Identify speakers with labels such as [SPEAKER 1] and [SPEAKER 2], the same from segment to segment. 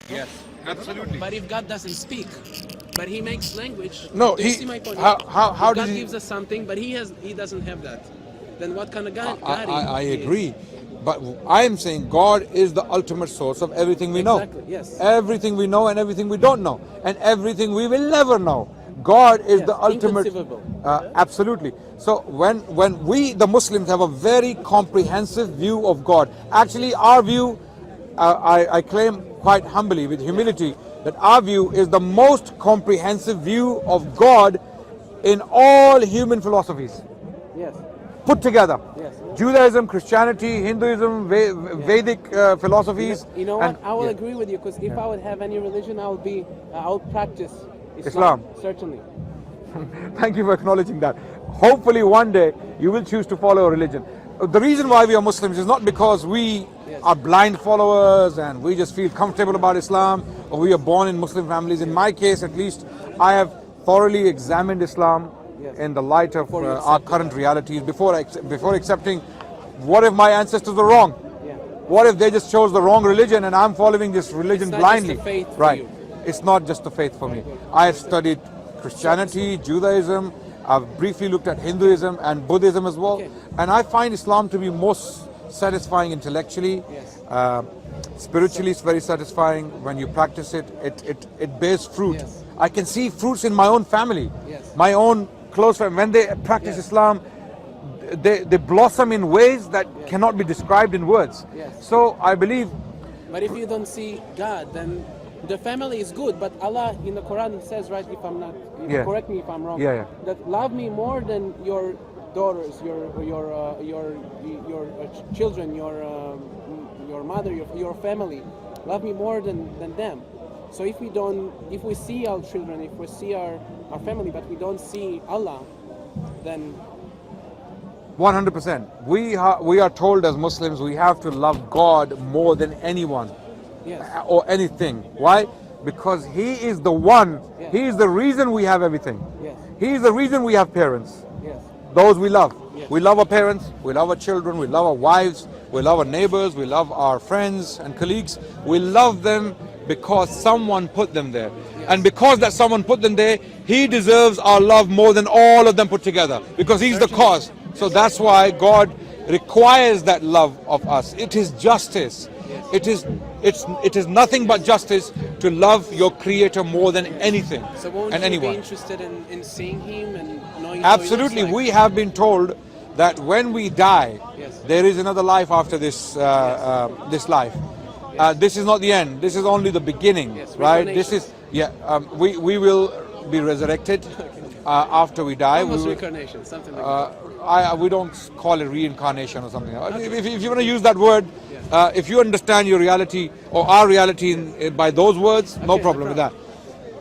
[SPEAKER 1] Yes, absolutely.
[SPEAKER 2] But if God doesn't speak, but He makes language,
[SPEAKER 3] No,
[SPEAKER 2] do you
[SPEAKER 3] he-
[SPEAKER 2] see my point?
[SPEAKER 3] how
[SPEAKER 2] If
[SPEAKER 3] does
[SPEAKER 2] God
[SPEAKER 3] he-
[SPEAKER 2] gives us something, but He doesn't have that, then what kind of God?
[SPEAKER 3] I
[SPEAKER 2] he is?
[SPEAKER 3] agree. But I am saying God is the ultimate source of everything we know.
[SPEAKER 2] Exactly, yes.
[SPEAKER 3] Everything we know and everything we don't know. And everything we will never know. God is
[SPEAKER 2] Yes,
[SPEAKER 3] the ultimate.
[SPEAKER 2] inconceivable.
[SPEAKER 3] Absolutely. So when we, the Muslims, have a very comprehensive view of God. Actually, our view, I claim quite humbly, with humility, that our view is the most comprehensive view of God in all human philosophies
[SPEAKER 2] Yes.
[SPEAKER 3] put together.
[SPEAKER 2] Yes.
[SPEAKER 3] Judaism, Christianity, Hinduism, Vedic philosophies.
[SPEAKER 2] You know what?
[SPEAKER 3] and-
[SPEAKER 2] I will
[SPEAKER 3] yeah.
[SPEAKER 2] agree with you, because if I would have any religion, I would practice
[SPEAKER 3] Islam.
[SPEAKER 2] Certainly.
[SPEAKER 3] Thank you for acknowledging that. Hopefully one day you will choose to follow a religion. The reason why we are Muslims is not because we are blind followers and we just feel comfortable about Islam, or we are born in Muslim families. In my case, at least, I have thoroughly examined Islam in the light of our current realities before accepting. What if my ancestors were wrong? What if they just chose the wrong religion and I'm following this religion
[SPEAKER 2] It's not
[SPEAKER 3] blindly?
[SPEAKER 2] just a faith for
[SPEAKER 3] Right.
[SPEAKER 2] you.
[SPEAKER 3] It's not just a faith for me. I have studied Christianity, Judaism, I've briefly looked at Hinduism and Buddhism as well.
[SPEAKER 2] Okay.
[SPEAKER 3] And I find Islam to be most satisfying intellectually. Spiritually, it's very satisfying. When you practice it, it bears fruit.
[SPEAKER 2] Yes.
[SPEAKER 3] I can see fruits in my own family,
[SPEAKER 2] Yes.
[SPEAKER 3] my own close friends. When they practice Islam, they blossom in ways that cannot be described in words.
[SPEAKER 2] Yes.
[SPEAKER 3] So I believe,
[SPEAKER 2] But if you don't see God, then the family is good. But Allah in the Quran says, right? If I'm not,
[SPEAKER 3] Yeah.
[SPEAKER 2] correct me if I'm wrong.
[SPEAKER 3] Yeah.
[SPEAKER 2] That love me more than your daughters, your children, your mother, your family. Love me more than them. So if we see our children, if we see our family, but we don't see Allah, then
[SPEAKER 3] 100%. We are told as Muslims we have to love God more than anyone
[SPEAKER 2] yes,
[SPEAKER 3] or anything. Why? Because He is the one. He is the reason we have everything.
[SPEAKER 2] yes,
[SPEAKER 3] He is the reason we have parents.
[SPEAKER 2] yes,
[SPEAKER 3] Those we love.
[SPEAKER 2] Yes.
[SPEAKER 3] We love our parents, we love our children, we love our wives, we love our neighbors, we love our friends and colleagues. We love them because someone put them there. And because that someone put them there, He deserves our love more than all of them put together, because He's the cause. So that's why God requires that love of us. It is justice. It is nothing but justice to love your Creator more than anything
[SPEAKER 2] So won't
[SPEAKER 3] and
[SPEAKER 2] you
[SPEAKER 3] anyone.
[SPEAKER 2] be interested in seeing Him and knowing?
[SPEAKER 3] Absolutely.
[SPEAKER 2] How he looks like?
[SPEAKER 3] We have been told that when we die,
[SPEAKER 2] Yes.
[SPEAKER 3] there is another life after this this life. This is not the end. This is only the beginning,
[SPEAKER 2] Yes,
[SPEAKER 3] right? This is
[SPEAKER 2] reincarnation.
[SPEAKER 3] we will be resurrected after we die.
[SPEAKER 2] Almost
[SPEAKER 3] We will-
[SPEAKER 2] reincarnation, something like that.
[SPEAKER 3] we don't call it reincarnation or something. If you want to use that word, if you understand your reality or our reality by those words, no
[SPEAKER 2] Okay,
[SPEAKER 3] problem with that.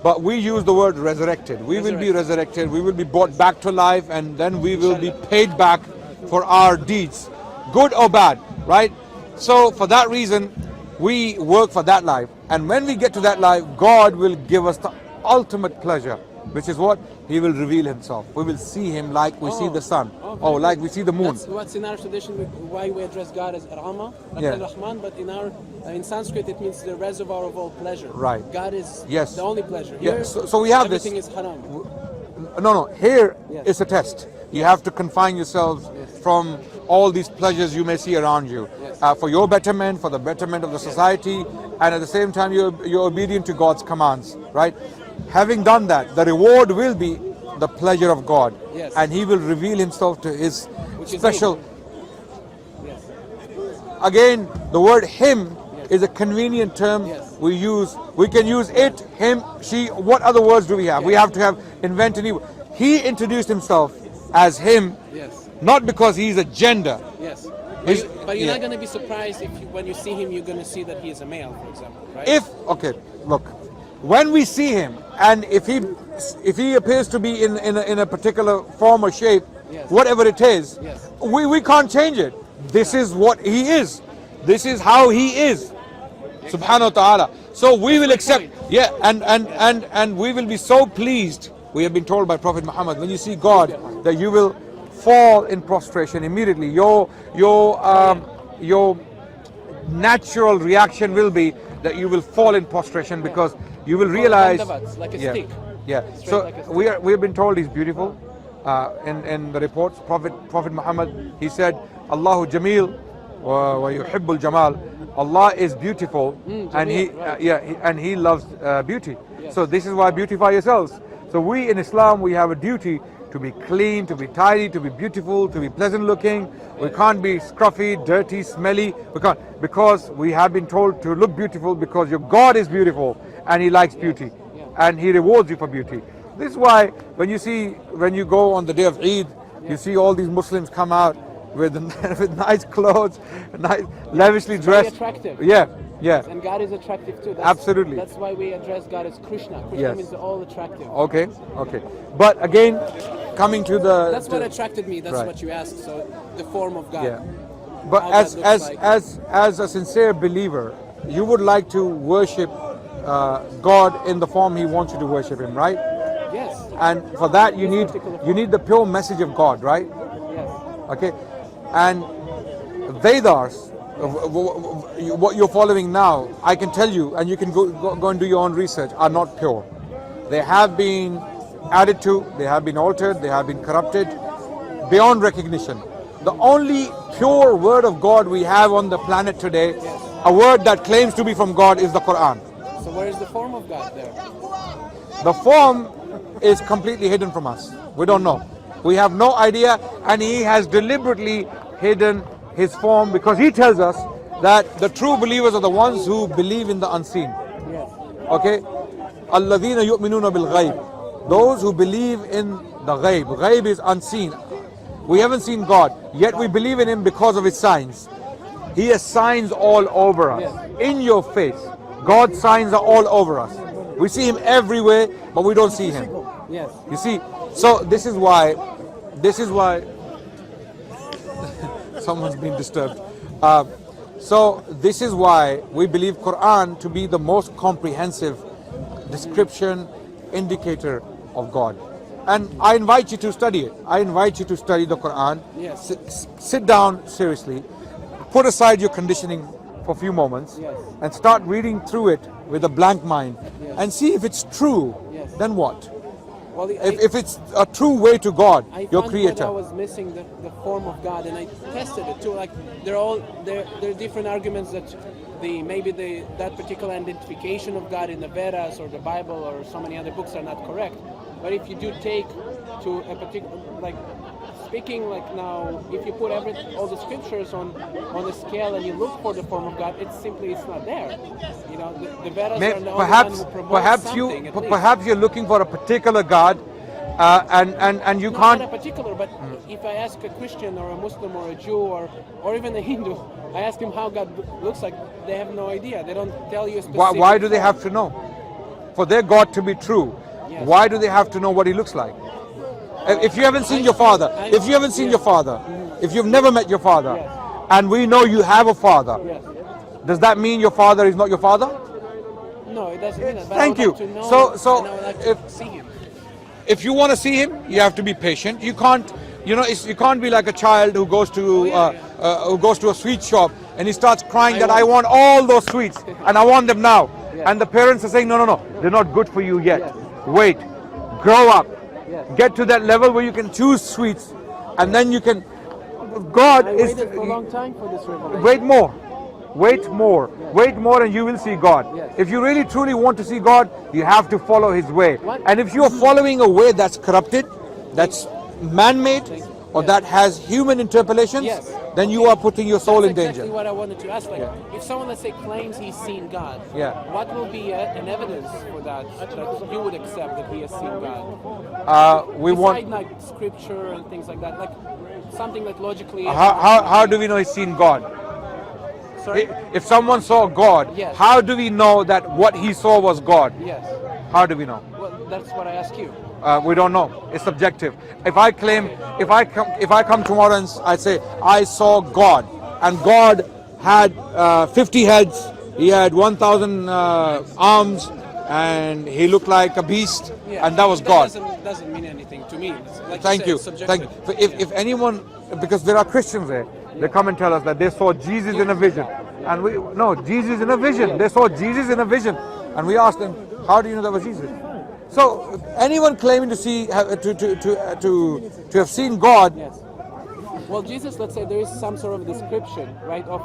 [SPEAKER 3] But we use the word resurrected. We will be resurrected. We will be brought back to life, and then we will be paid back for our deeds, good or bad, right? So for that reason, we work for that life. And when we get to that life, God will give us the ultimate pleasure, which is what? He will reveal Himself. We will see Him like we see the sun, or like we see the moon.
[SPEAKER 2] That's what's in our tradition, why we address God as Rama,
[SPEAKER 3] Yeah.
[SPEAKER 2] Rahman, but in Sanskrit it means the reservoir of all pleasure.
[SPEAKER 3] Right.
[SPEAKER 2] God is
[SPEAKER 3] Yes.
[SPEAKER 2] the only pleasure.
[SPEAKER 3] Yeah,
[SPEAKER 2] Here,
[SPEAKER 3] so we have this.
[SPEAKER 2] everything is haram.
[SPEAKER 3] No, here
[SPEAKER 2] Yes.
[SPEAKER 3] it's a test. You have to confine yourselves from all these pleasures you may see around you, for your betterment, for the betterment of the society, and at the same time you're obedient to God's commands, right? Having done that, the reward will be the pleasure of God,
[SPEAKER 2] Yes.
[SPEAKER 3] and He will reveal Himself to His
[SPEAKER 2] Which is
[SPEAKER 3] special.
[SPEAKER 2] Yes.
[SPEAKER 3] Again, the word Him is a convenient term
[SPEAKER 2] Yes.
[SPEAKER 3] we use. We can use it, him, she. What other words do we have? We have to invent a new. He introduced Himself as Him,
[SPEAKER 2] Yes.
[SPEAKER 3] not because He's a gender.
[SPEAKER 2] Yes.
[SPEAKER 3] Is-
[SPEAKER 2] But you're
[SPEAKER 3] yeah.
[SPEAKER 2] not going to be surprised if when you see Him, you're going to see that He is a male, for example, right?
[SPEAKER 3] Okay, look, when we see Him, and if He appears to be in a particular form or shape,
[SPEAKER 2] Yes.
[SPEAKER 3] whatever it is,
[SPEAKER 2] Yes.
[SPEAKER 3] we can't change it. This is what He is. This is how He is. Subhanahu wa ta'ala. So we will accept, and we will be so pleased. We have been told by Prophet Muhammad, when you see God, that you will fall in prostration immediately. Your natural reaction will be that you will fall in prostration because you will realize.
[SPEAKER 2] Like a
[SPEAKER 3] Yeah,
[SPEAKER 2] stick.
[SPEAKER 3] yeah.
[SPEAKER 2] Straight
[SPEAKER 3] So
[SPEAKER 2] like a stick.
[SPEAKER 3] we've been told he's beautiful. In the reports, Prophet Muhammad, he said, Allahu Jamil wa yuhibbul Jamal. Allah is beautiful, and he
[SPEAKER 2] right.
[SPEAKER 3] and he loves beauty.
[SPEAKER 2] Yes.
[SPEAKER 3] So this is why beautify yourselves. So we in Islam, we have a duty to be clean, to be tidy, to be beautiful, to be pleasant looking. We can't be scruffy, dirty, smelly. We can't, because we have been told to look beautiful because your God is beautiful and He likes beauty, and He rewards you for beauty. This is why when you go on the day of Eid, you see all these Muslims come out with nice clothes, nice, lavishly dressed.
[SPEAKER 2] Very attractive.
[SPEAKER 3] Yeah, yeah.
[SPEAKER 2] And God is attractive too.
[SPEAKER 3] Absolutely.
[SPEAKER 2] That's why we address God as Krishna. Krishna
[SPEAKER 3] Yes.
[SPEAKER 2] means all attractive.
[SPEAKER 3] Okay, okay. But again, coming to the.
[SPEAKER 2] That's what attracted me. That's
[SPEAKER 3] Right.
[SPEAKER 2] what you asked. So the form of God.
[SPEAKER 3] Yeah. But
[SPEAKER 2] How
[SPEAKER 3] as
[SPEAKER 2] God looks like.
[SPEAKER 3] as a sincere believer, you would like to worship God in the form He wants you to worship Him, right?
[SPEAKER 2] Yes.
[SPEAKER 3] And for that you
[SPEAKER 2] This
[SPEAKER 3] need
[SPEAKER 2] particular form.
[SPEAKER 3] the pure message of God, right?
[SPEAKER 2] Yes.
[SPEAKER 3] Okay. And Vedas, what you're following now, I can tell you, and you can go and do your own research, are not pure. They have been added to, they have been altered, they have been corrupted beyond recognition. The only pure word of God we have on the planet today, a word that claims to be from God, is the Quran.
[SPEAKER 2] So where is the form of God there?
[SPEAKER 3] The form is completely hidden from us. We don't know. We have no idea, and He has deliberately hidden His form because He tells us that the true believers are the ones who believe in the unseen.
[SPEAKER 2] Yes.
[SPEAKER 3] Okay? الَّذِينَ يُؤْمِنُونَ بِالْغَيْبِ. Those who believe in the ghaib. Ghaib is unseen. We haven't seen God, yet we believe in Him because of His signs. He has signs all over us.
[SPEAKER 2] Yes.
[SPEAKER 3] In your face. God's signs are all over us. We see Him everywhere, but we don't see Him.
[SPEAKER 2] Yes.
[SPEAKER 3] You see, so this is why someone's been disturbed. So this is why we believe Quran to be the most comprehensive description, indicator of God. And I invite you to study it. I invite you to study the Quran.
[SPEAKER 2] Yes.
[SPEAKER 3] Sit down seriously, put aside your conditioning for a few moments,
[SPEAKER 2] Yes.
[SPEAKER 3] and start reading through it with a blank mind,
[SPEAKER 2] Yes.
[SPEAKER 3] and see if it's true.
[SPEAKER 2] Yes.
[SPEAKER 3] Then what?
[SPEAKER 2] Well,
[SPEAKER 3] If it's a true way to God,
[SPEAKER 2] I
[SPEAKER 3] your
[SPEAKER 2] found
[SPEAKER 3] Creator.
[SPEAKER 2] that I was missing the form of God, and I tested it too. Like there are different arguments that maybe that particular identification of God in the Vedas or the Bible or so many other books are not correct. But if you do take to a particular, like speaking like now, if you put all the scriptures on a scale and you look for the form of God, it's not there. You know, the Vedas are the only one who promote something. At least.
[SPEAKER 3] Perhaps you're looking for a particular God, and you
[SPEAKER 2] Not
[SPEAKER 3] can't.
[SPEAKER 2] a particular, but if I ask a Christian or a Muslim or a Jew or even a Hindu, I ask him how God looks like, they have no idea. They don't tell you a specific
[SPEAKER 3] Why do they
[SPEAKER 2] form.
[SPEAKER 3] have to know? For their God to be true,
[SPEAKER 2] Yes.
[SPEAKER 3] why do they have to know what He looks like? If you haven't seen your father, if you've never met your father,
[SPEAKER 2] Yes.
[SPEAKER 3] and we know you have a father,
[SPEAKER 2] Yes.
[SPEAKER 3] does that mean your father is not your father?
[SPEAKER 2] No, it doesn't mean that. But
[SPEAKER 3] Thank
[SPEAKER 2] I would
[SPEAKER 3] you.
[SPEAKER 2] like to know,
[SPEAKER 3] So
[SPEAKER 2] and I would like to see him.
[SPEAKER 3] If you want to see Him, you have to be patient. You can't, you can't be like a child who goes to a sweet shop and he starts crying that I want all those sweets and I want them now.
[SPEAKER 2] Yeah.
[SPEAKER 3] And the parents are saying, no, they're not good for you yet.
[SPEAKER 2] Yes.
[SPEAKER 3] Wait, grow up,
[SPEAKER 2] Yes.
[SPEAKER 3] get to that level where you can choose sweets, and then you can. God
[SPEAKER 2] I
[SPEAKER 3] is.
[SPEAKER 2] waited for a long time for this revelation.
[SPEAKER 3] Wait more. Wait more. Wait more, and you will see God.
[SPEAKER 2] Yes.
[SPEAKER 3] If you really truly want to see God, you have to follow His way.
[SPEAKER 2] What?
[SPEAKER 3] And if you're following a way that's corrupted, that's man-made, or
[SPEAKER 2] Yes.
[SPEAKER 3] that has human interpolations,
[SPEAKER 2] Yes.
[SPEAKER 3] then you are putting your soul
[SPEAKER 2] That's
[SPEAKER 3] in
[SPEAKER 2] exactly
[SPEAKER 3] danger.
[SPEAKER 2] what I wanted to ask. Like,
[SPEAKER 3] Yeah.
[SPEAKER 2] if someone, let's say, claims he's seen God,
[SPEAKER 3] Yeah.
[SPEAKER 2] what will be an evidence for that you would accept that he has seen God?
[SPEAKER 3] We
[SPEAKER 2] Beside
[SPEAKER 3] want.
[SPEAKER 2] like scripture and things like that, like something that logically.
[SPEAKER 3] How do we know He's seen God?
[SPEAKER 2] Sorry.
[SPEAKER 3] If someone saw God,
[SPEAKER 2] Yes.
[SPEAKER 3] how do we know that what he saw was God?
[SPEAKER 2] Yes.
[SPEAKER 3] How do we know?
[SPEAKER 2] Well, that's what I ask you.
[SPEAKER 3] We don't know. It's subjective. If I come tomorrow and I say I saw God, and God had 50 heads, He had 1,000 arms, and He looked like a beast,
[SPEAKER 2] Yeah.
[SPEAKER 3] and that was God.
[SPEAKER 2] Doesn't mean anything to me. It's like
[SPEAKER 3] Thank you.
[SPEAKER 2] said, it's
[SPEAKER 3] Thank you.
[SPEAKER 2] subjective.
[SPEAKER 3] If anyone, because there are Christians there, they come and tell us that they saw Jesus in a vision. And no, Jesus in a vision. They saw Jesus in a vision. And we asked them, how do you know that was Jesus? So anyone claiming to see, to have seen God.
[SPEAKER 2] Yes. Well, Jesus, let's say there is some sort of description, right? Of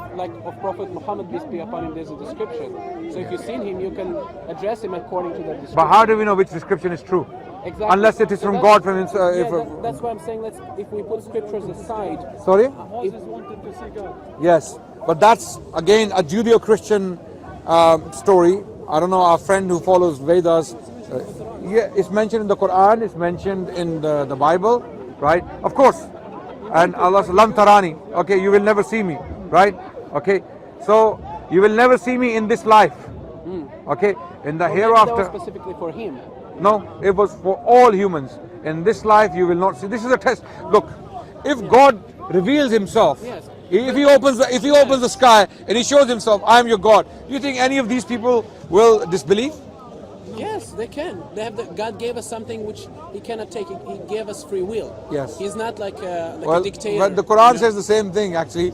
[SPEAKER 2] Prophet Muhammad, peace be upon him, there's a description. So if you've seen him, you can address him according to that description.
[SPEAKER 3] But how do we know which description is true?
[SPEAKER 2] Exactly.
[SPEAKER 3] Unless it is from God, from himself.
[SPEAKER 2] That's why I'm saying, if we put scriptures aside.
[SPEAKER 3] Sorry?
[SPEAKER 1] Moses wanted to see God.
[SPEAKER 3] Yes, but that's again a Judeo-Christian story. I don't know, our friend who follows Vedas. Yeah, it's mentioned in the Quran, it's mentioned in the Bible, right? Of course. And Allah says, Lam tarani. Okay, you will never see me, right? Okay, so you will never see me in this life. Okay, in the hereafter.
[SPEAKER 2] That was specifically for him.
[SPEAKER 3] No, it was for all humans. In this life, you will not see. This is a test. Look, if God reveals Himself,
[SPEAKER 2] yes.
[SPEAKER 3] if He opens the sky and He shows Himself, I am your God. Do you think any of these people will disbelieve?
[SPEAKER 2] Yes, they can. They have God gave us something which He cannot take. He gave us free will.
[SPEAKER 3] Yes.
[SPEAKER 2] He's not like a dictator.
[SPEAKER 3] But the Quran says the same thing actually.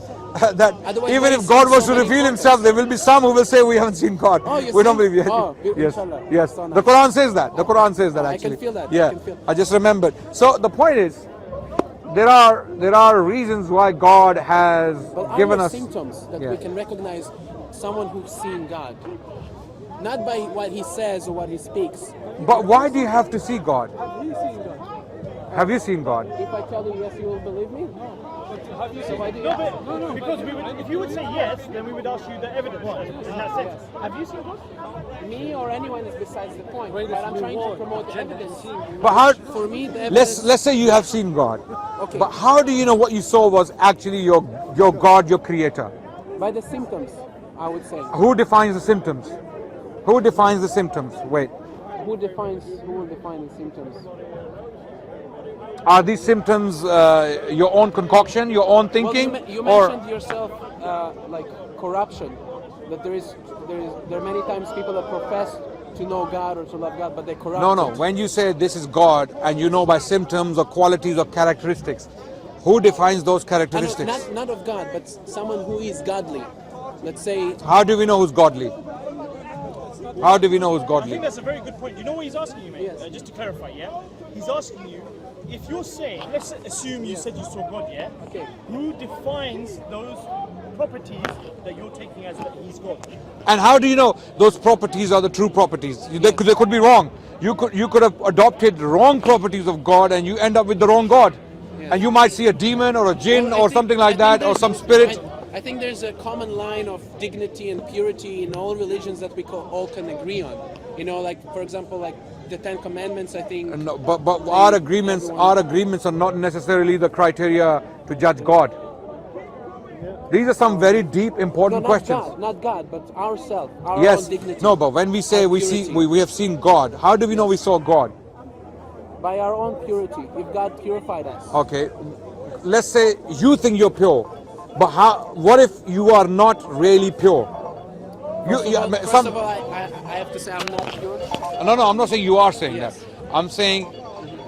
[SPEAKER 3] That
[SPEAKER 2] Otherwise,
[SPEAKER 3] even if God was to reveal Himself, there will be some who will say we haven't seen God.
[SPEAKER 2] Oh,
[SPEAKER 3] we don't believe yet.
[SPEAKER 2] Oh,
[SPEAKER 3] yes,
[SPEAKER 2] inshallah.
[SPEAKER 3] yes.
[SPEAKER 2] So nice.
[SPEAKER 3] The Quran says that. The Quran says that
[SPEAKER 2] I
[SPEAKER 3] actually.
[SPEAKER 2] can feel that.
[SPEAKER 3] Yeah,
[SPEAKER 2] I can feel.
[SPEAKER 3] I just remembered. So the point is, there are reasons why God has
[SPEAKER 2] But
[SPEAKER 3] given
[SPEAKER 2] are
[SPEAKER 3] us
[SPEAKER 2] there symptoms that
[SPEAKER 3] Yeah.
[SPEAKER 2] we can recognize someone who's seen God? Not by what he says or what he speaks.
[SPEAKER 3] But why do you have to see God?
[SPEAKER 1] Have you seen God?
[SPEAKER 3] Have you seen God?
[SPEAKER 2] If I tell you yes, you will believe me?
[SPEAKER 1] But have you seen
[SPEAKER 2] why do you-
[SPEAKER 1] No, because if you would say yes, then we would ask you the evidence in that sense. Have you seen God?
[SPEAKER 2] Me or anyone is besides the point. But I'm trying to promote evidence.
[SPEAKER 3] But how?
[SPEAKER 2] For me, the evidence...
[SPEAKER 3] Let's say you have seen God.
[SPEAKER 2] Okay.
[SPEAKER 3] But how do you know what you saw was actually your God, your Creator?
[SPEAKER 2] By the symptoms, I would say.
[SPEAKER 3] Who defines the symptoms? Who defines the symptoms? Wait.
[SPEAKER 2] Who will define the symptoms?
[SPEAKER 3] Are these symptoms your own concoction, your own thinking,
[SPEAKER 2] Well, you
[SPEAKER 3] or
[SPEAKER 2] mentioned yourself like corruption. That there are many times people that profess to know God or to love God, but they corrupt.
[SPEAKER 3] no? When you say this is God, and you know by symptoms or qualities or characteristics, who defines those characteristics?
[SPEAKER 2] Not of God, but someone who is godly. Let's say.
[SPEAKER 3] How do we know who's godly? How do we know who's
[SPEAKER 1] I
[SPEAKER 3] godly?
[SPEAKER 1] think that's a very good point. You know what he's asking you, mate?
[SPEAKER 2] Yes.
[SPEAKER 1] Just to clarify, yeah? He's asking you, if you're saying, let's assume you said you saw God, yeah?
[SPEAKER 2] Okay.
[SPEAKER 1] Who defines those properties that you're taking as that he's God?
[SPEAKER 3] And how do you know those properties are the true properties? They could be wrong. You could have adopted wrong properties of God, and you end up with the wrong God.
[SPEAKER 2] Yes.
[SPEAKER 3] And you might see a demon or a jinn
[SPEAKER 2] Well,
[SPEAKER 3] or
[SPEAKER 2] I think-
[SPEAKER 3] something
[SPEAKER 2] I
[SPEAKER 3] like
[SPEAKER 2] think
[SPEAKER 3] that, or
[SPEAKER 2] there's-
[SPEAKER 3] some spirit.
[SPEAKER 2] I think there's a common line of dignity and purity in all religions that we all can agree on. You know, like for example, like the Ten Commandments. I think.
[SPEAKER 3] No, but our agreements are not necessarily the criteria to judge God. These are some very deep,
[SPEAKER 2] No,
[SPEAKER 3] important
[SPEAKER 2] not
[SPEAKER 3] questions.
[SPEAKER 2] God, not God, but ourselves, our
[SPEAKER 3] Yes.
[SPEAKER 2] own dignity.
[SPEAKER 3] No, but when we say
[SPEAKER 2] our
[SPEAKER 3] we see,
[SPEAKER 2] purity.
[SPEAKER 3] we have seen God. How do we know we saw God?
[SPEAKER 2] By our own purity, if God purified us.
[SPEAKER 3] Okay, let's say you think you're pure, but what if you are not really pure?
[SPEAKER 2] First of all, I have to say I'm not pure.
[SPEAKER 3] No, I'm not saying you are saying
[SPEAKER 2] Yes.
[SPEAKER 3] that. I'm saying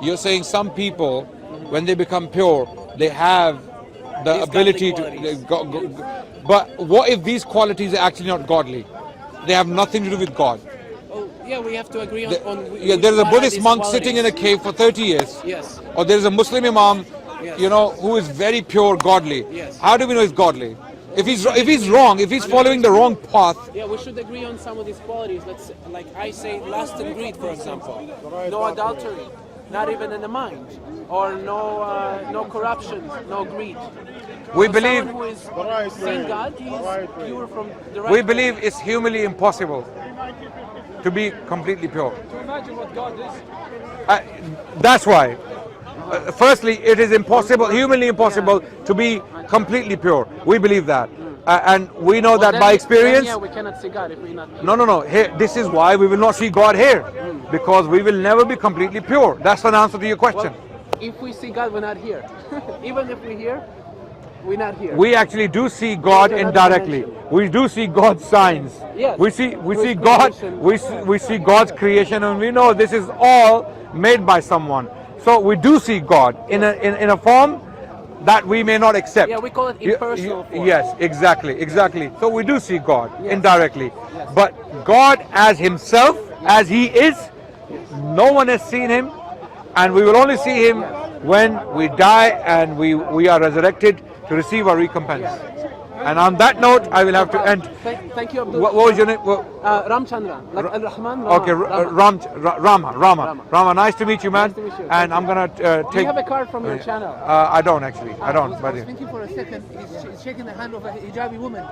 [SPEAKER 3] you're saying some people, when they become pure, they have the
[SPEAKER 2] These
[SPEAKER 3] ability
[SPEAKER 2] godly
[SPEAKER 3] to. But what if these qualities are actually not godly? They have nothing to do with God.
[SPEAKER 2] Oh, yeah, we have to agree on
[SPEAKER 3] Yeah, there's a
[SPEAKER 2] what are
[SPEAKER 3] Buddhist
[SPEAKER 2] these
[SPEAKER 3] monk
[SPEAKER 2] qualities.
[SPEAKER 3] sitting in a cave for 30 years.
[SPEAKER 2] Yes.
[SPEAKER 3] Or there's a Muslim imam,
[SPEAKER 2] Yes.
[SPEAKER 3] who is very pure, godly.
[SPEAKER 2] Yes.
[SPEAKER 3] How do we know he's godly? If he's wrong, if he's following the wrong path,
[SPEAKER 2] Yeah, we should agree on some of these qualities. Let's like I say, lust and greed, for example. No adultery, not even in the mind, or no corruption, no greed.
[SPEAKER 3] we
[SPEAKER 2] So
[SPEAKER 3] believe
[SPEAKER 2] someone who is seeing God, he is pure from the right.
[SPEAKER 3] we believe it's humanly impossible to be completely pure.
[SPEAKER 1] To imagine what God is.
[SPEAKER 3] That's why. Firstly, it is impossible, humanly impossible, to be completely pure. We believe that, and we know that by experience.
[SPEAKER 2] Yeah, we cannot see God if we're not.
[SPEAKER 3] No. Here, this is why we will not see God here, because we will never be completely pure. That's an answer to your question.
[SPEAKER 2] Well, if we see God, we're not here. Even if we're here, we're not here.
[SPEAKER 3] We actually do see God
[SPEAKER 2] There's another
[SPEAKER 3] indirectly.
[SPEAKER 2] dimension.
[SPEAKER 3] We do see God's signs.
[SPEAKER 2] Yes.
[SPEAKER 3] We see
[SPEAKER 2] His
[SPEAKER 3] God.
[SPEAKER 2] creation.
[SPEAKER 3] We see God's creation, and we know this is all made by someone. So we do see God in a form that we may not accept.
[SPEAKER 2] Yeah, we call it impersonal force.
[SPEAKER 3] Yes, exactly. So we do see God
[SPEAKER 2] Yes.
[SPEAKER 3] indirectly.
[SPEAKER 2] Yes.
[SPEAKER 3] But God as himself, as he is, no one has seen him, and we will only see him when we die and we are resurrected to receive our recompense. And on that note, I will have to end.
[SPEAKER 2] Thank you, Abdul.
[SPEAKER 3] What was your name?
[SPEAKER 2] Ramchandra. Like Al-Rahman. Rama.
[SPEAKER 3] Okay, Rama. Nice to meet you, man.
[SPEAKER 2] Nice to meet you.
[SPEAKER 3] And I'm gonna
[SPEAKER 2] Do you
[SPEAKER 3] take.
[SPEAKER 2] have a card from your channel?
[SPEAKER 3] I don't actually. I don't.
[SPEAKER 4] I was thinking for a second, he's shaking the hand of a hijabi woman.